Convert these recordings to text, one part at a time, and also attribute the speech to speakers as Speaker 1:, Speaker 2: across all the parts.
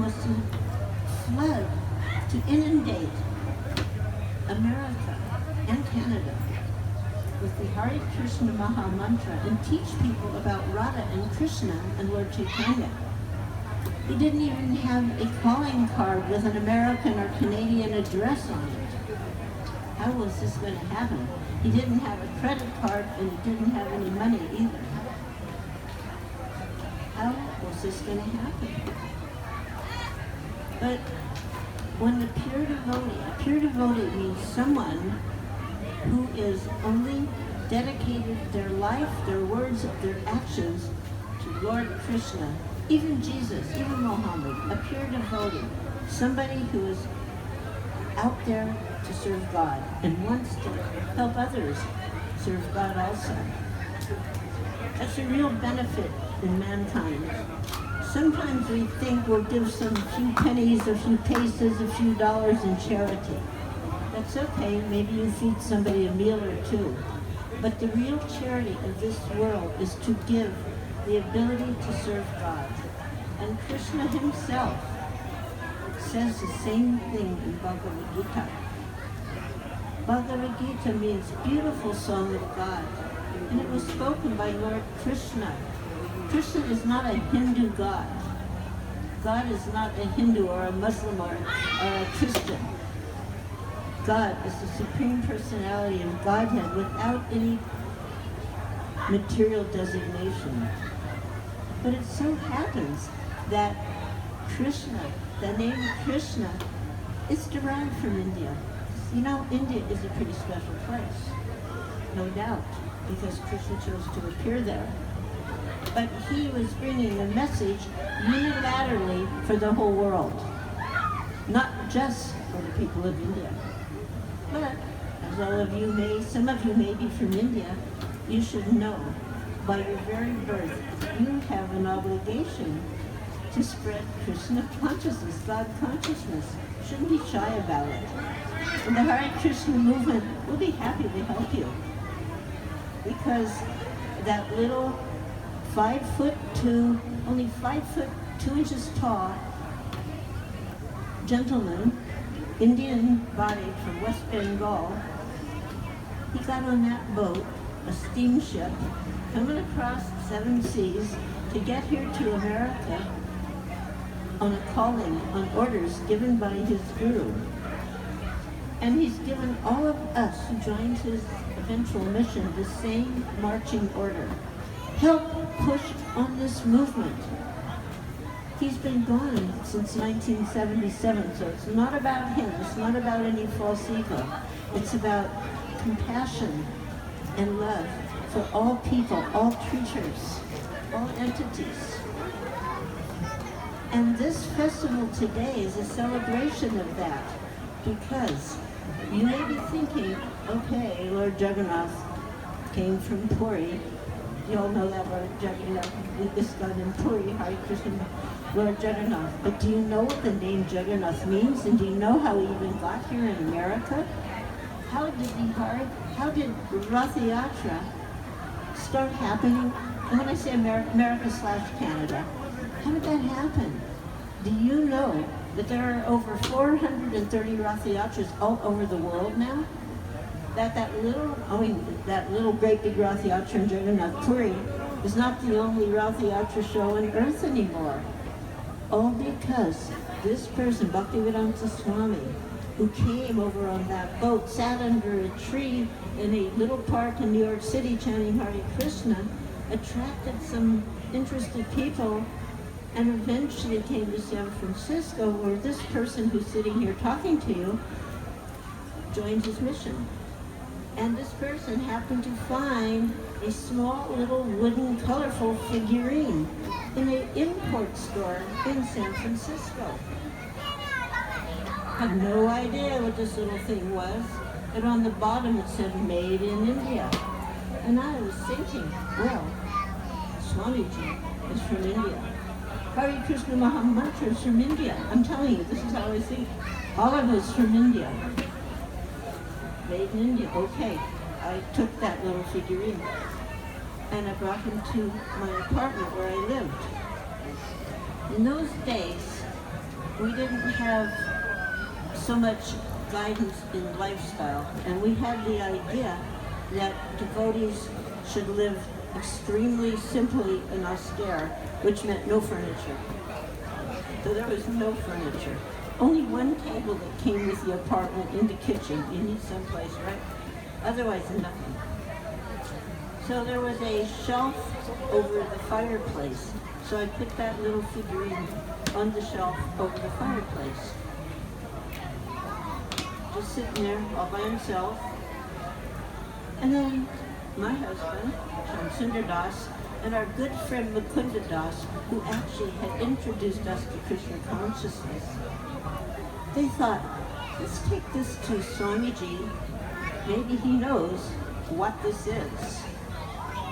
Speaker 1: was to flood, to inundate America and Canada with the Hare Krishna Maha Mantra and teach people about Radha and Krishna and Lord Chaitanya. He didn't even have a calling card with an American or Canadian address on it. How was this going to happen? He didn't have a credit card and he didn't have any money either. How was this going to happen? But when a pure devotee means someone who is only dedicated their life, their words, their actions to Lord Krishna, even Jesus, even Muhammad, a pure devotee, somebody who is out there to serve God and wants to help others serve God also. That's a real benefit in mankind. Sometimes we think we'll give some few pennies, a few pesos, a few dollars in charity. That's okay, maybe you feed somebody a meal or two. But the real charity of this world is to give the ability to serve God. And Krishna himself says the same thing in Bhagavad Gita. Bhagavad Gita means beautiful song of God. And it was spoken by Lord Krishna. Krishna is not a Hindu god. God is not a Hindu or a Muslim or a Christian. God is the Supreme Personality of Godhead without any material designation. But it so happens that Krishna, the name Krishna, is derived from India. You know, India is a pretty special place, no doubt, because Krishna chose to appear there. But he was bringing a message unilaterally for the whole world, not just for the people of India. But, as all of you may, some of you may be from India, you should know, by your very birth, you have an obligation to spread Krishna consciousness, God consciousness. You shouldn't be shy about it. And the Hare Krishna movement will be happy to help you. Because that little 5'2", only 5'2" tall gentleman, Indian body from West Bengal, he got on that boat, a steamship, coming across 7 seas to get here to America on a calling, on orders given by his guru. And he's given all of us who joined his eventual mission the same marching order. Help push on this movement. He's been gone since 1977, so it's not about him. It's not about any false ego. It's about compassion and love for all people, all creatures, all entities. And this festival today is a celebration of that, because you may be thinking, okay, Lord Jagannath came from Puri. You all know that Lord Jagannath, this God in Puri, Hare Krishna, Lord Jagannath. But do you know what the name Jagannath means? And do you know how he even got here in America? How did Rath Yatra start happening? And when I say America/Canada, how did that happen? Do you know that there are over 430 Rath Yatras all over the world now? That little great big Rath Yatra in Jagannath Puri is not the only Rath Yatra show on earth anymore. All because this person, Bhaktivedanta Swami, who came over on that boat, sat under a tree in a little park in New York City chanting Hare Krishna, attracted some interested people, and eventually came to San Francisco, where this person who's sitting here talking to you joined his mission. And this person happened to find a small little wooden colorful figurine in an import store in San Francisco. Had no idea what this little thing was, and on the bottom it said made in India. And I was thinking, well, Swamiji is from India. Hare Krishna Maha Mantra is from India. I'm telling you, this is how I think. All of us from India. Made in India. Okay, I took that little figurine and I brought him to my apartment where I lived. In those days, we didn't have so much guidance in lifestyle, and we had the idea that devotees should live extremely simply and austere, which meant no furniture. So there was no furniture. Only one table that came with the apartment in the kitchen. You need someplace, right? Otherwise, nothing. So there was a shelf over the fireplace. So I put that little figurine on the shelf over the fireplace. Just sitting there all by himself. And then my husband, Shamsundar Das, and our good friend Mukunda Das, who actually had introduced us to Krishna consciousness, they thought, let's take this to Swamiji. Maybe he knows what this is.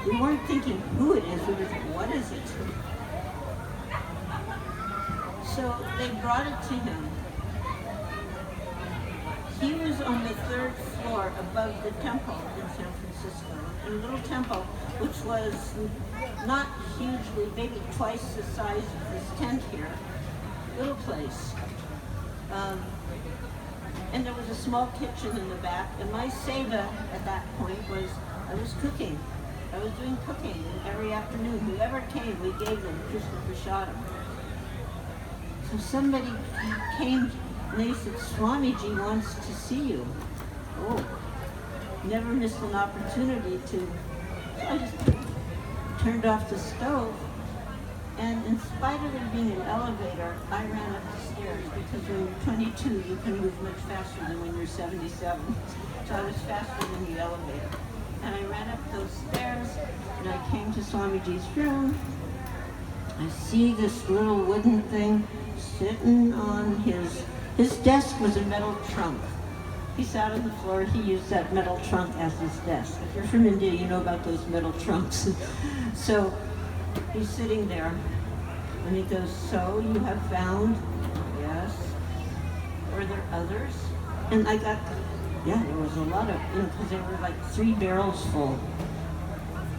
Speaker 1: We weren't thinking who it is, we were thinking, what is it? So they brought it to him. He was on the 3rd floor above the temple in San Francisco, a little temple which was not hugely, maybe twice the size of this tent here, little place. And there was a small kitchen in the back, and my seva at that point was, I was cooking. I was doing cooking, and every afternoon, whoever came, we gave them Krishna Prasadam. So somebody came, and they said, Swamiji wants to see you. Oh, never missed an opportunity to, so I just turned off the stove, and in spite of there being an elevator, I ran up the stairs, because when you're 22, you can move much faster than when you're 77. So I was faster than the elevator. And I ran up those stairs, and I came to Swamiji's room. I see this little wooden thing sitting on his desk was a metal trunk. He sat on the floor, he used that metal trunk as his desk. If you're from India, you know about those metal trunks. So he's sitting there, and he goes, so you have found? Yes. Were there others? And I got, yeah, there was a lot of, because there were like 3 barrels full.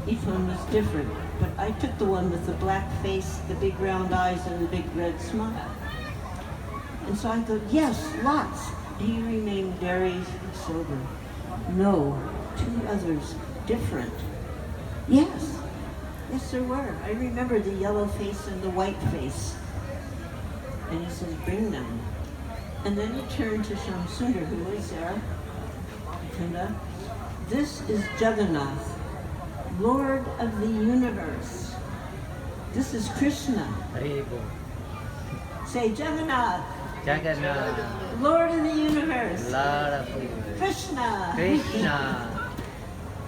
Speaker 1: Each one was different. But I took the one with the black face, the big round eyes, and the big red smile. And so I go, yes, lots. He remained very sober. No, 2 others, different. Yes. Yes, there were. I remember the yellow face and the white face. And he says, bring them. And then he turned to Shamsundar, who was there. And, this is Jagannath, Lord of the universe. This is Krishna. Say Jagannath.
Speaker 2: Jagannath.
Speaker 1: Lord of the universe.
Speaker 2: Lord of the universe.
Speaker 1: Krishna.
Speaker 2: Krishna.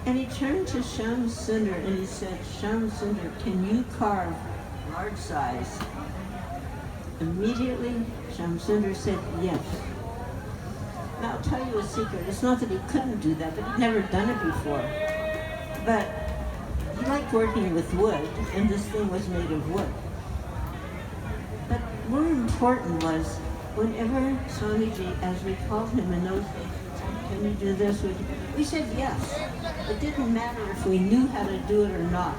Speaker 1: And he turned to Shamsundar and he said, Shamsundar, can you carve large size? Immediately, Shamsundar said, yes. Now, I'll tell you a secret. It's not that he couldn't do that, but he'd never done it before. But he liked working with wood, and this thing was made of wood. But more important was, whenever Swamiji, as we called him in those days, can you do this? We said yes. It didn't matter if we knew how to do it or not.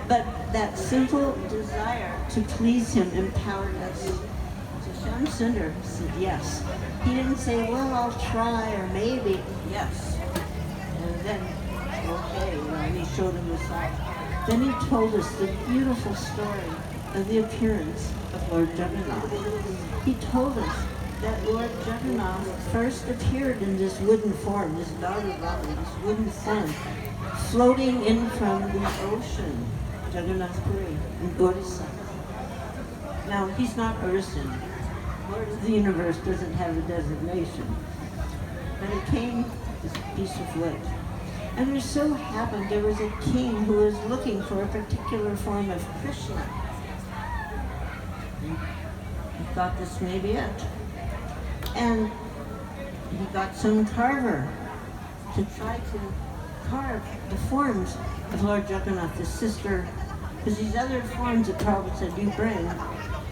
Speaker 1: But that simple desire to please him empowered us. So Shamsundar said yes. He didn't say, well, I'll try, or maybe. Yes. And then, okay, and he showed him the side. Then he told us the beautiful story of the appearance of Lord Jagannath. He told us that Lord Jagannath first appeared in this wooden form, this Dharuvali, this wooden form, floating in from the ocean, Jagannath Puri, in Odisha. Now, he's not Urson. Lord of the universe doesn't have a designation. But it came, this piece of wood. And there so happened there was a king who was looking for a particular form of Krishna. He thought this may be it. And he got some carver to try to carve the forms of Lord Jagannath, his sister, because these other forms that Prabhupada said, you bring,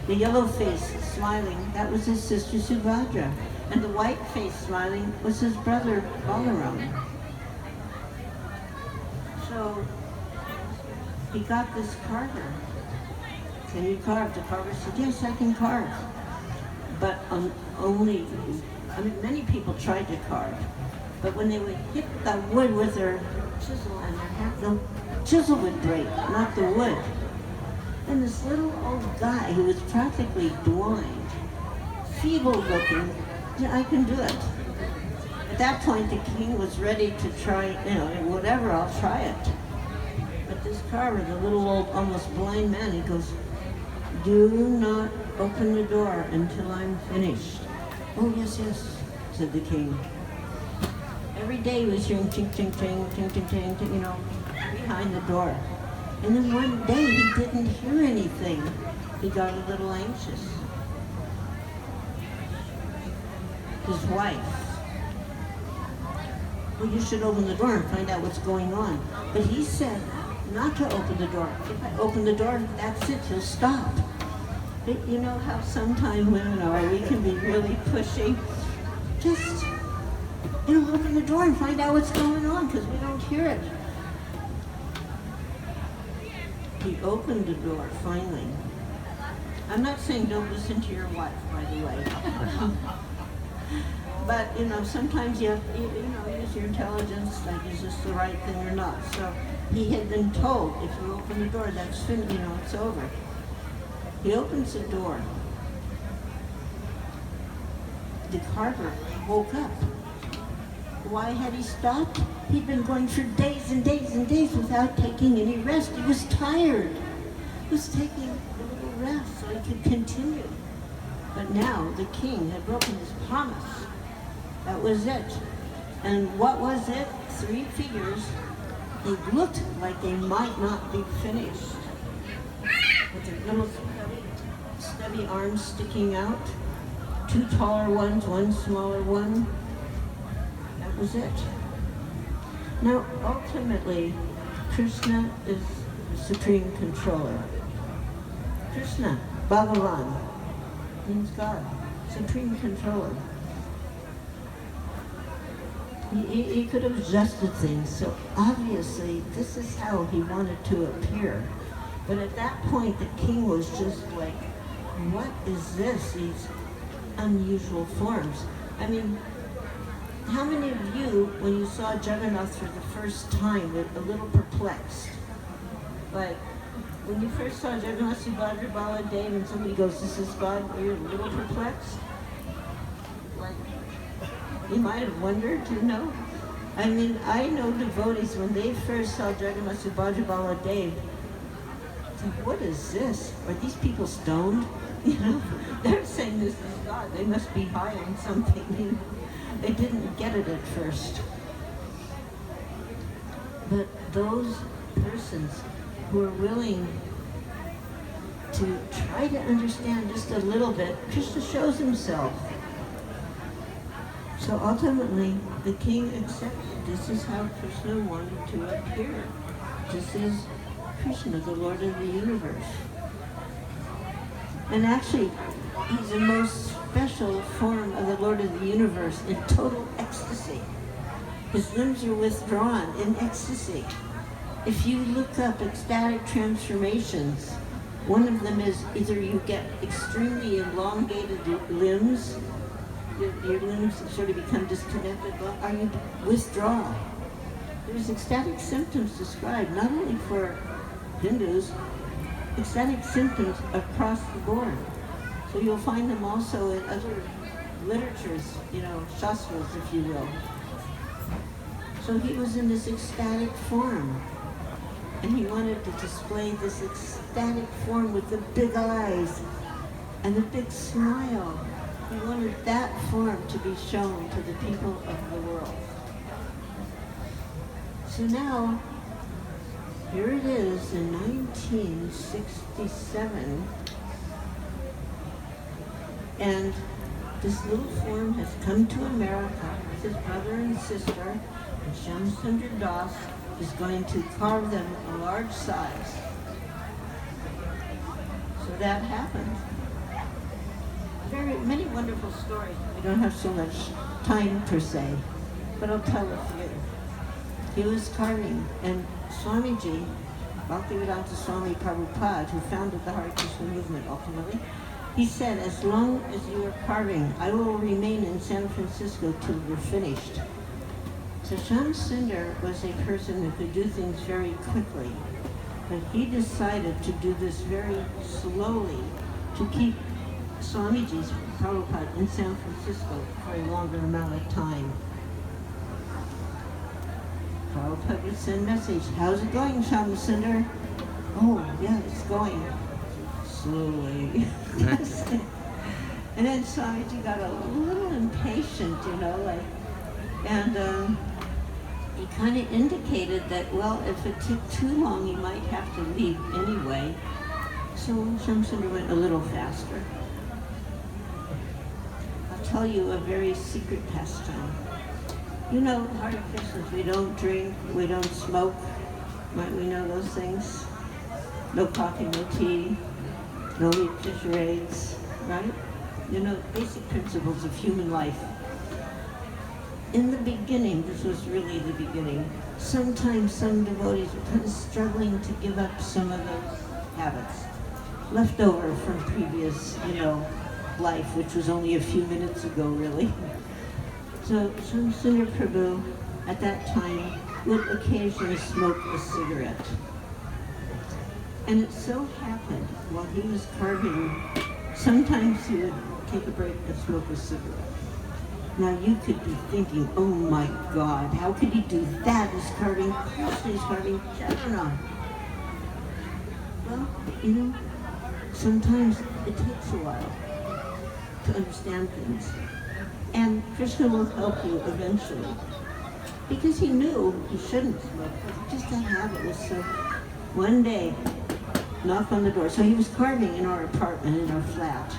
Speaker 1: the yellow face smiling, that was his sister Subhadra. And the white face smiling was his brother Balaram. So he got this carver. Can you carve? The carver said, yes, I can carve. but only, I mean, many people tried to carve, but when they would hit the wood with their chisel and their hand, the chisel would break, not the wood. And this little old guy who was practically blind, feeble looking, yeah, I can do it. At that point, the king was ready to try, whatever, I'll try it. But this carver, the little old, almost blind man, he goes, do not open the door until I'm finished. Oh, yes, yes, said the king. Every day he was hearing ting, ting, ting, ting, ting, ting, ting, behind the door. And then one day he didn't hear anything. He got a little anxious. His wife, well, you should open the door and find out what's going on. But he said not to open the door. If I open the door, that's it, he'll stop. But you know how sometimes women are, we can be really pushy. Just, open the door and find out what's going on, because we don't hear it. He opened the door, finally. I'm not saying don't listen to your wife, by the way. But, sometimes you have to, use your intelligence, like, is this the right thing or not? So he had been told, if you open the door, that's finished, it's over. He opens the door. The carver woke up. Why had he stopped? He'd been going for days and days and days without taking any rest. He was tired. He was taking a little rest so he could continue. But now the king had broken his promise. That was it. And what was it? 3 figures. They looked like they might not be finished. With their little stubby arms sticking out. 2 taller ones, 1 smaller one. That was it. Now, ultimately, Krishna is the supreme controller. Krishna, Bhagavan, means God, supreme controller. He could have adjusted things, so obviously this is how he wanted to appear. But at that point, the king was just like, what is this, these unusual forms? I mean, how many of you, when you saw Jagannath for the first time, were a little perplexed? Like, when you first saw Jagannath Subhadra Baladev and somebody goes, this is God, were you a little perplexed? Like, you might have wondered, I mean, I know devotees, when they first saw Jagannath Subhadra Baladev, like, what is this? Are these people stoned? They're saying this is God. They must be high on something. They didn't get it at first. But those persons who are willing to try to understand just a little bit, Krishna shows himself. So ultimately, the king accepted this is how Krishna wanted to appear. This is Krishna, the Lord of the universe. And actually, he's the most special form of the Lord of the universe in total ecstasy. His limbs are withdrawn in ecstasy. If you look up ecstatic transformations, one of them is either you get extremely elongated limbs, your limbs sort of become disconnected, or you withdraw. There's ecstatic symptoms described, not only for Hindus, ecstatic symptoms across the board. So you'll find them also in other literatures, shastras, if you will. So he was in this ecstatic form. And he wanted to display this ecstatic form with the big eyes and the big smile. He wanted that form to be shown to the people of the world. So now, here it is in 1967, and this little form has come to America with his brother and sister, and Shamsundar Das is going to carve them a large size. So that happened. Many wonderful stories. We don't have so much time per se, but I'll tell a few. He was carving, and Swamiji, Bhaktivedanta Swami Prabhupada, who founded the Hare Krishna movement ultimately, He said, as long as you are carving, I will remain in San Francisco till you're finished. So Shyam Sundar was a person who could do things very quickly, but he decided to do this very slowly to keep Swamiji's Prabhupada in San Francisco for a longer amount of time. Prabhupada would send message, how's it going, Shyam Sundar? Oh, yeah, it's going slowly. And then Swamiji got a little impatient, and he kind of indicated that, well, if it took too long, he might have to leave anyway. So Shyam Sundar went a little faster. I'll tell you a very secret pastime. Hare Krishnas, we don't drink, we don't smoke. Might we know those things? No coffee, no tea, no meat, fish, or eggs, right? Basic principles of human life. In the beginning, this was really the beginning, sometimes some devotees were kind of struggling to give up some of those habits, left over from previous, life, which was only a few minutes ago, really. So Shyam Sundar Prabhu, at that time, would occasionally smoke a cigarette. And it so happened, while he was carving, sometimes he would take a break and smoke a cigarette. Now you could be thinking, oh my God, how could he do that? He's carving Krishna, he's carving Jagannath. Well, sometimes it takes a while to understand things. And Krishna will help you eventually. Because he knew he shouldn't smoke, but just that habit was so. One day, knock on the door. So he was carving in our apartment, in our flat.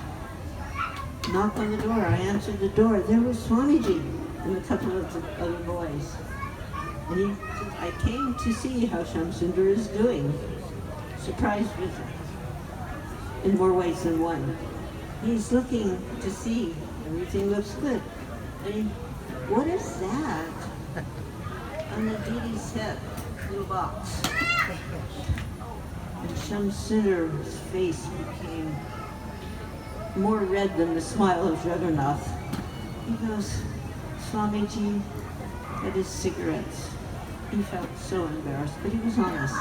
Speaker 1: Knock on the door, I answered the door. There was Swamiji and a couple of the other boys. And he said, I came to see how Shyam Sundar is doing. Surprise visit. In more ways than one. He's looking to see everything looks good. And what is that on the Didi's head? Little box. And Shyam Sundar's face became more red than the smile of Jagannath. He goes, Swamiji, that is cigarettes. He felt so embarrassed, but he was honest.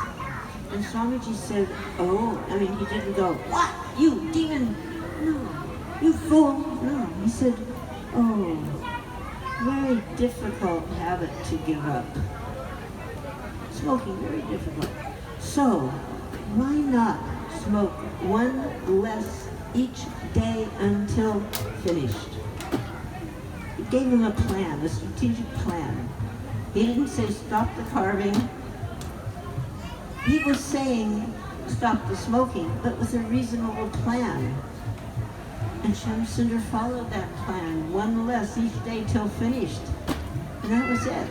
Speaker 1: And Swamiji said, he didn't go, what, you demon? No, you fool. No, he said, very difficult habit to give up. Smoking, very difficult. So, why not smoke one less each day until finished? He gave him a plan, a strategic plan. He didn't say stop the carving. He was saying stop the smoking, but with a reasonable plan. And Shyam Sundar followed that plan, one less each day till finished. And that was it.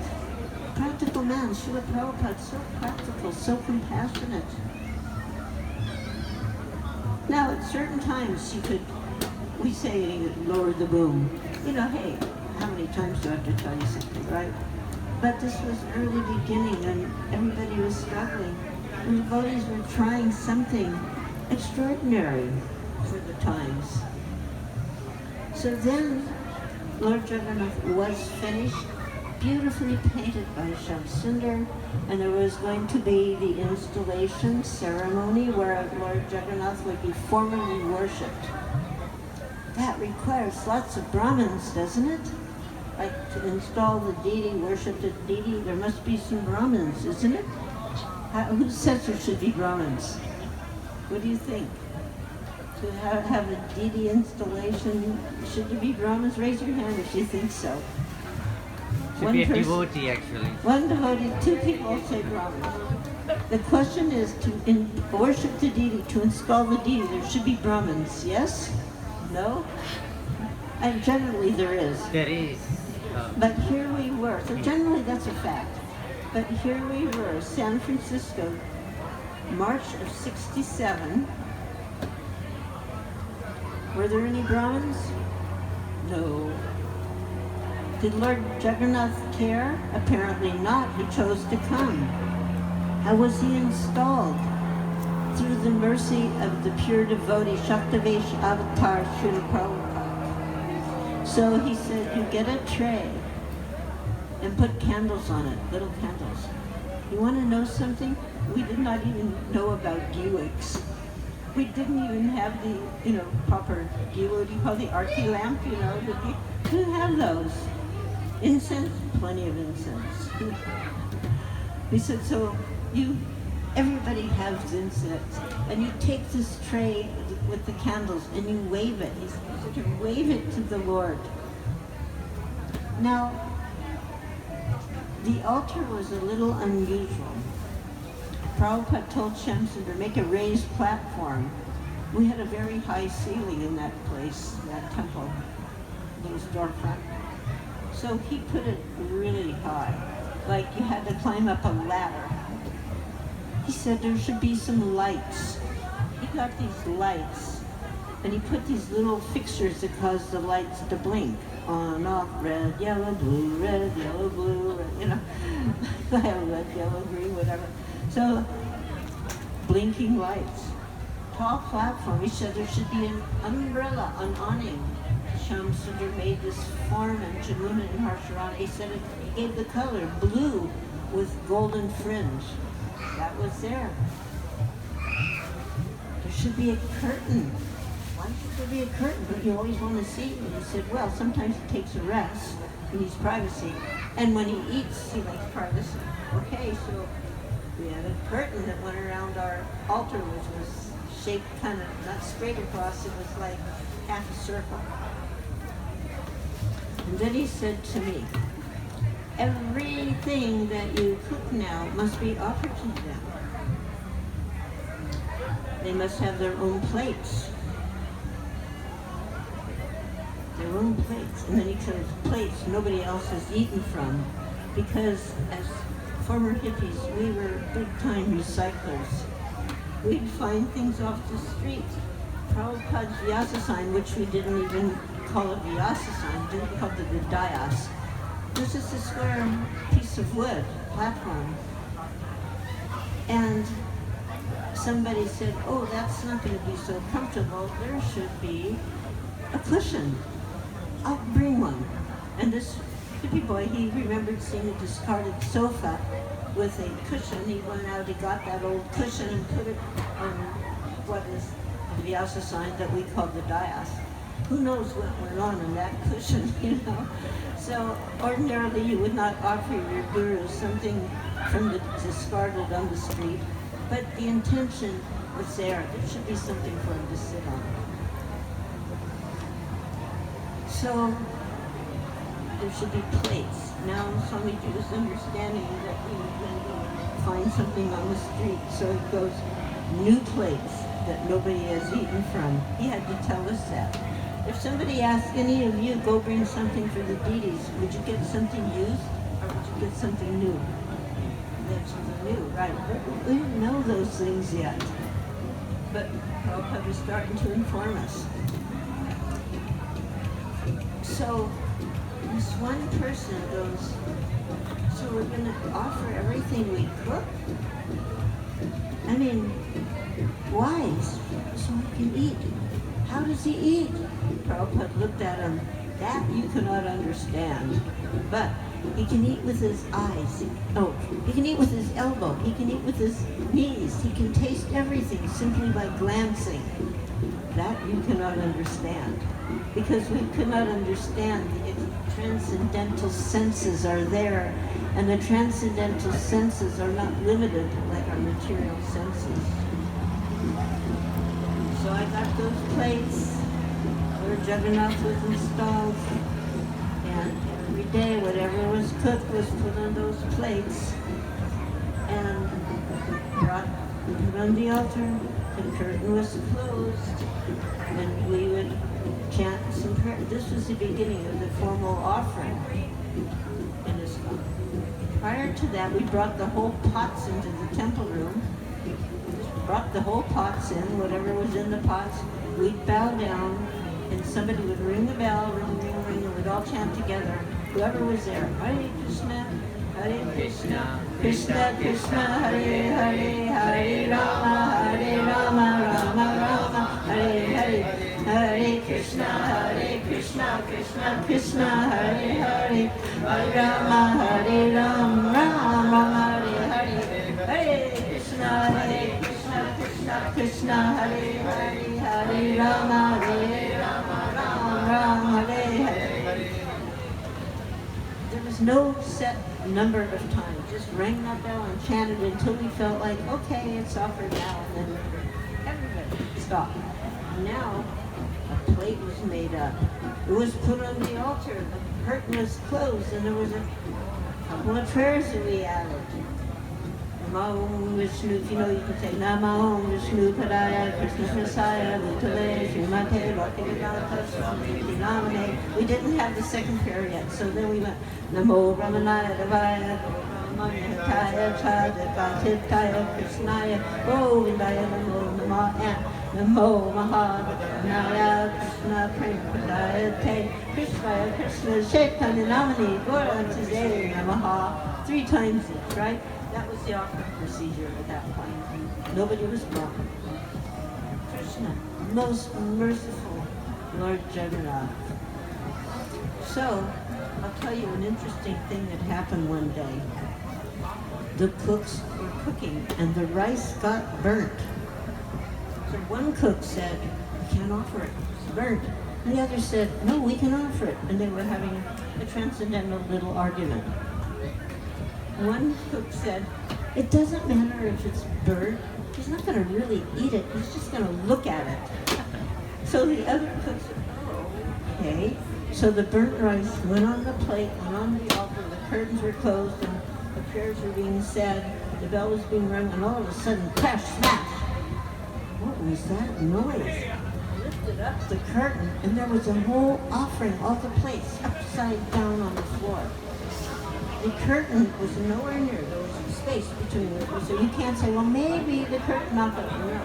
Speaker 1: Practical man, Srila Prabhupada, so practical, so compassionate. Now, at certain times, we say he lowered the boom. Hey, how many times do I have to tell you something, right? But this was early beginning, and everybody was struggling. And the devotees were trying something extraordinary for the times. So then, Lord Jagannath was finished, beautifully painted by Shyam Sundar, and there was going to be the installation ceremony where Lord Jagannath would be formally worshipped. That requires lots of Brahmins, doesn't it? Like to install the deity, worship the deity, there must be some Brahmins, isn't it? Who says there should be Brahmins? What do you think? To have a deity installation, should there be Brahmins? Raise your hand if you think so.
Speaker 2: Should be a devotee, actually.
Speaker 1: One devotee, two people say Brahmins. The question is to worship the deity, to install the deity, there should be Brahmins, yes? No? And generally there is.
Speaker 2: There is.
Speaker 1: But here we were, so generally that's a fact. But here we were, San Francisco, March of '67. Were there any Brahmins? No. Did Lord Jagannath care? Apparently not. He chose to come. How was he installed? through the mercy of the pure devotee, Shaktavesh Avatar Srila Prabhupada. So he said, you get a tray and put candles on it, little candles. You want to know something? We did not even know about ghee wicks. We didn't even have the, proper ghee, what do you call the arti lamp, We didn't have those. Incense, plenty of incense. We said, so everybody has incense, and you take this tray with the candles and you wave it. He said, you wave it to the Lord. Now, the altar was a little unusual. Prabhupada told Shamsundar, make a raised platform. We had a very high ceiling in that place, that temple, little storefront. So he put it really high, like you had to climb up a ladder. He said there should be some lights. He got these lights, and he put these little fixtures that cause the lights to blink. On, off, red, yellow, blue, red, yellow, blue, red, red, yellow, green, whatever. So, blinking lights. Tall platform. He said there should be an umbrella, an awning. Shamsundar made this form, and Jamuna and Harsharana, he said he gave the color blue with golden fringe. That was there. There should be a curtain. Why should there be a curtain? But you always want to see. And he said, well, sometimes he takes a rest. He needs privacy. And when he eats, he likes privacy. Okay, so we had a curtain that went around our altar, which was shaped kind of, not straight across, it was like half a circle. And then he said to me, everything that you cook now must be offered to them. They must have their own plates. Their own plates. And then he says, plates nobody else has eaten from, because as former hippies, we were big-time recyclers. We'd find things off the street. Prabhupada's Vyasa sign, which we didn't even call it Vyasa sign, we called it the dais. It was just a square piece of wood, platform. And somebody said, oh, that's not going to be so comfortable. There should be a cushion. I'll bring one. And this hippie boy, he remembered seeing a discarded sofa with a cushion. He went out, he got that old cushion and put it on what is the Vyasa sign that we called the dais. Who knows what went on in that cushion, So ordinarily you would not offer your guru something from the discarded on the street, but the intention was there. There should be something for him to sit on. So there should be plates. Now Swamiji was understanding that he would find something on the street, so it goes, new plates that nobody has eaten from. He had to tell us that. If somebody asked any of you, go bring something for the deities, would you get something used or would you get something new? That's something new, right? We didn't know those things yet. But Prabhupada was starting to inform us. So this one person goes, so we're going to offer everything we cook? I mean, why? So we can eat. How does he eat? Prabhupada looked at him. That you cannot understand. But he can eat with his eyes. He can eat with his elbow. He can eat with his knees. He can taste everything simply by glancing. That you cannot understand. Because we cannot understand if transcendental senses are there, and the transcendental senses are not limited like our material senses. So I got those plates. Lord Jagannath was installed, and every day whatever was cooked was put on those plates and put on the altar. The curtain was closed, and we would chant some prayer. This was the beginning of the formal offering in Islam. Prior to that, we brought the whole pots into the temple room. Brought the whole pots in, whatever was in the pots. We'd bow down, and somebody would ring the bell, ring, ring, ring, and we'd all chant together. Whoever was there, Hare Krishna, Hare Krishna, Krishna Krishna, Hare Hare, Hare Rama, Rama Rama, Hare Hare, Hare Krishna, Krishna Krishna, Hare Hare, Hare Rama, Rama Rama, Hare Hare, Hare Krishna, Krishna Krishna, Hare Hare, Hare Rama, Rama, Hare Hare. There was no set number of times. Just rang that bell and chanted until we felt like, okay, it's offered now, and then everybody stopped. Now, a plate was made up. It was put on the altar. The curtain was closed, and there was a couple of prayers that we added. Namo Vishnu, if you know, you can say Namo Vishnu Padaya Krishna Prasaya Bhutale Srimate Bhaktivedanta Swami Namane. We didn't have the second prayer yet, so then we went Namo Ramanaya Devaya Ramanaya Chadakatitaya Krishnaya Govindaya Namo Nama and Namo Mahadevanaya Krishna Premadaya Te Krishnaya Krishna Chaitanya Namani Gaurantazaya Namaha. 3 times each, right? That was the offering procedure at that point. Nobody was drunk. Krishna, most merciful Lord Jagannath. So, I'll tell you an interesting thing that happened one day. The cooks were cooking and the rice got burnt. So one cook said, we can't offer it, it's burnt. And the other said, no, we can offer it. And they were having a transcendental little argument. One cook said, it doesn't matter if it's burnt. He's not going to really eat it. He's just going to look at it. So the other cook said, oh, okay. So the burnt rice went on the plate, went on the altar, the curtains were closed, and the prayers were being said, the bell was being rung, and all of a sudden, crash, smash. What was that noise? I lifted up the curtain, and there was a whole offering, all the plates, upside down on the floor. The curtain was nowhere near. There was space between them. So you can't say, well, maybe the curtain knocked up. No.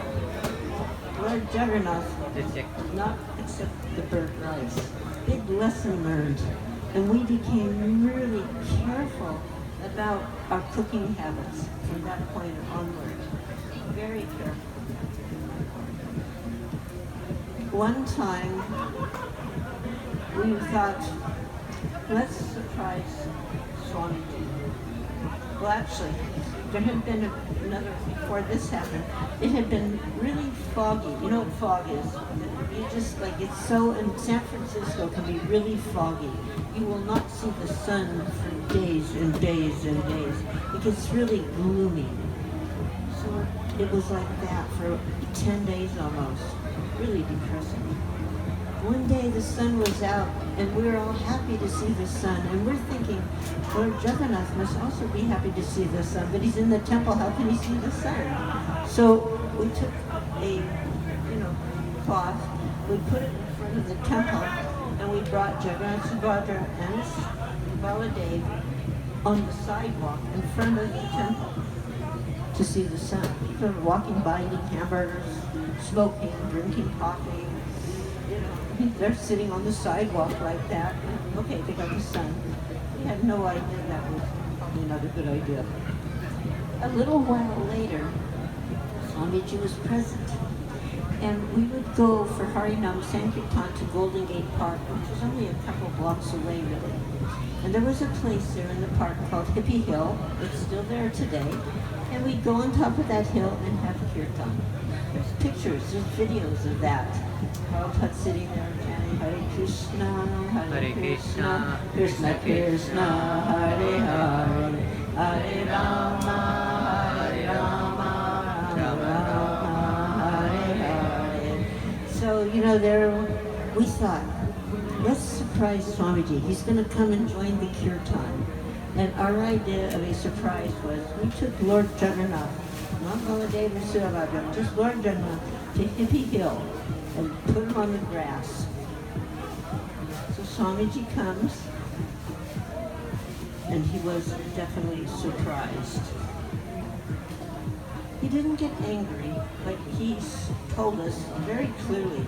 Speaker 1: Lord Jagannath did not accept the burnt rice. Big lesson learned. And we became really careful about our cooking habits from that point onward. Very careful. One time, we thought, let's surprise Swamiji. Well, actually, there had been another, before this happened, it had been really foggy. You know what fog is? You just, like, it's so, in San Francisco can be really foggy. You will not see the sun for days and days and days. It gets really gloomy. So it was like that for 10 days almost. Really depressing. One day the sun was out and we were all happy to see the sun, and we're thinking, Lord Jagannath must also be happy to see the sun, but he's in the temple, how can he see the sun? So we took a cloth, we put it in front of the temple, and we brought Jagannath Subhadra and his Baladev on the sidewalk in front of the temple to see the sun. People were walking by eating hamburgers, smoking, drinking coffee. They're sitting on the sidewalk like that. Okay, they got the sun. We had no idea that was probably not a good idea. A little while later, Swamiji was present. And we would go for Harinam Sankirtan to Golden Gate Park, which was only a couple blocks away, really. And there was a place there in the park called Hippie Hill. It's still there today. And we'd go on top of that hill and have kirtan. There's pictures, there's videos of that. Prabhupada sitting there chanting Hare Krishna, Hare Krishna, Krishna Krishna, Hare Hare, Hare Rama, Rama Rama, Hare Hare. So, there we thought, let's surprise Swamiji. He's going to come and join the kirtan. And our idea of a surprise was, we took Lord Jagannath, not Baladev or Subhadra, just Lord Jagannath, to Hippie Hill and put him on the grass. So Swamiji comes, and he was definitely surprised. He didn't get angry, but he told us very clearly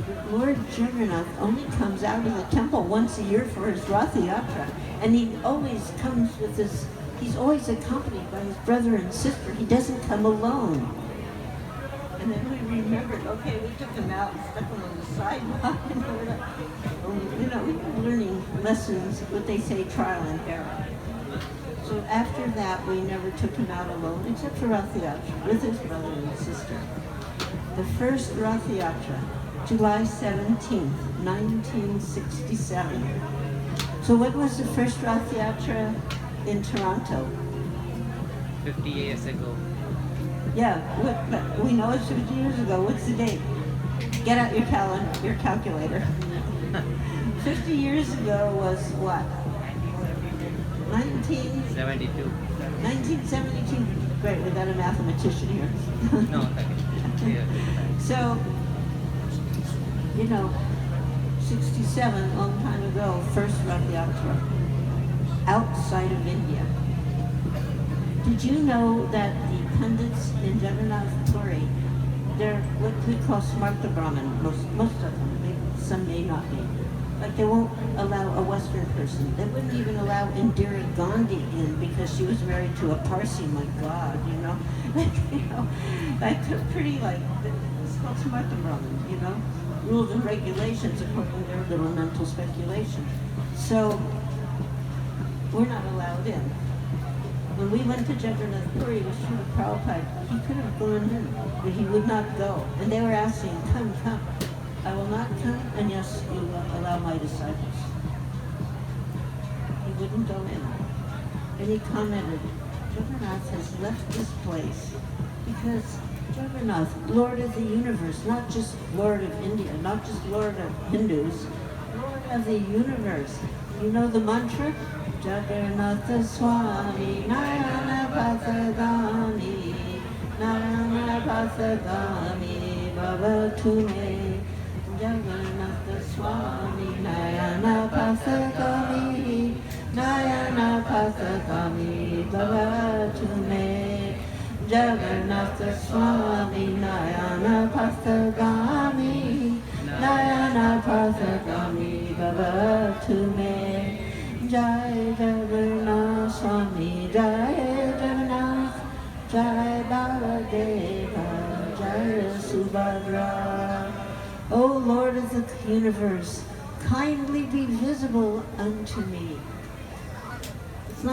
Speaker 1: that Lord Jagannath only comes out of the temple once a year for his Rath Yatra, and he always comes with this he's always accompanied by his brother and sister. He doesn't come alone. And then we remembered, okay, we took him out and stuck him on the sidewalk. And we're like, we're learning lessons, what they say, trial and error. So after that, we never took him out alone, except for Rath Yatra, with his brother and sister. The first Rath Yatra, July 17th, 1967. So what was the first Rath Yatra in Toronto?
Speaker 2: 50 years ago.
Speaker 1: Yeah, we know it's 50 years ago. What's the date? Get out your calculator. 50 years ago was what?
Speaker 2: 72.
Speaker 1: 1972. Great, we got a mathematician here.
Speaker 2: No,
Speaker 1: So, 67, long time ago, first Rath Yatra, outside of India. Did you know that the pundits in Jagannath Puri, they're what we call Smarta Brahmin, most of them, some may not be, but they won't allow a Western person. They wouldn't even allow Indira Gandhi in because she was married to a Parsi, my God, That's pretty it's called Smarta Brahmin, rules and regulations according to their little mental speculation. So, we're not allowed in. When we went to Jagannath Puri with Srila Prabhupada, he could have gone in, but he would not go. And they were asking, come. I will not come, and yes, you will allow my disciples. He wouldn't go in. And he commented, Jagannath has left this place because Jagannath, Lord of the universe, not just Lord of India, not just Lord of Hindus, Lord of the universe. You know the mantra? Jagannatha Swami, Narayana Pathagami, Narayana Pathagami, Baba Tume. Jagannatha Swami, Narayana Pathagami, Narayana Pathagami, Baba Tume. Jagannath Swami, Narayana Pathagami, Narayana Pathagami, Baba Tume. Jai Jagannath Swami, Jai Jagannath, Jai Baladeva, Jai Subhadra. O Lord of the universe, kindly be visible unto me.